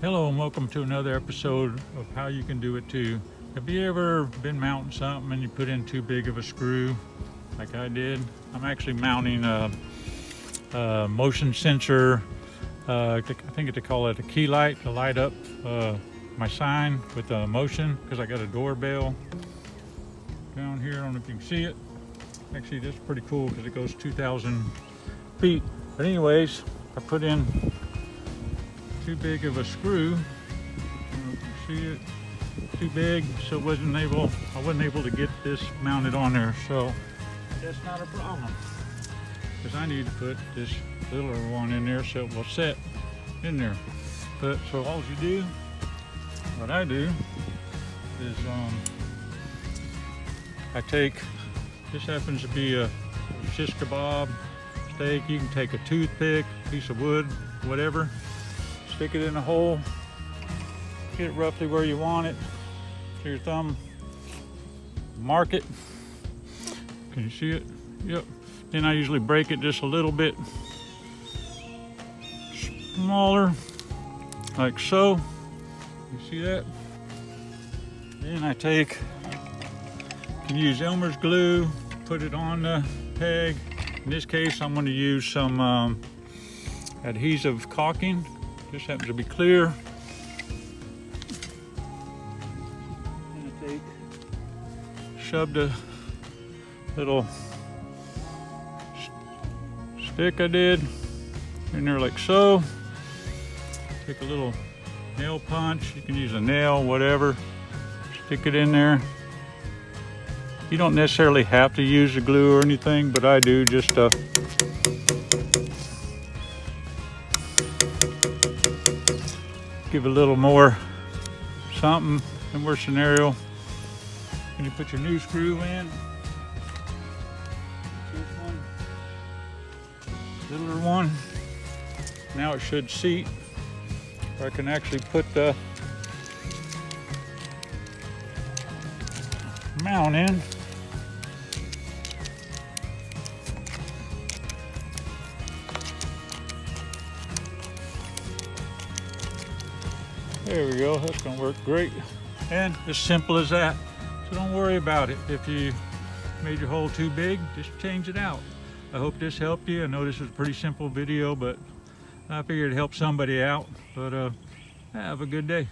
Hello and welcome to another episode of How You Can Do It Too. Have you ever been mounting something and you put in too big of a screw like I did? I'm actually mounting a motion sensor, I think they call it a key light to light up my sign with motion, because I got a doorbell down here. I don't know if you can see it. Actually, this is pretty cool because it goes 2,000 feet. But anyways, I put in too big of a screw. I don't know if you see it. Too big, so I wasn't able to get this mounted on there. So that's not a problem, because I need to put this littler one in there so it will set in there. But so all you do, what I do is I take, this happens to be a shish kebab steak. You can take a toothpick, piece of wood, whatever, stick it in a hole, get it roughly where you want it, to your thumb, mark it. Can you see it? Yep. Then I usually break it just a little bit smaller, like so. You see that? Then I you can use Elmer's glue, put it on the peg. In this case, I'm going to use some adhesive caulking. This happens to be clear. And I shoved a little stick I did in there like so. Take a little nail punch. You can use a nail, whatever. Stick it in there. You don't necessarily have to use the glue or anything, but I do just to give a little more something. In worst scenario, and you put your new screw in. This one, littler one. Now it should seat, where I can actually put the mount in. There we go, that's gonna work great. And as simple as that. So don't worry about it. If you made your hole too big, just change it out. I hope this helped you. I know this was a pretty simple video, but I figured it'd help somebody out. But have a good day.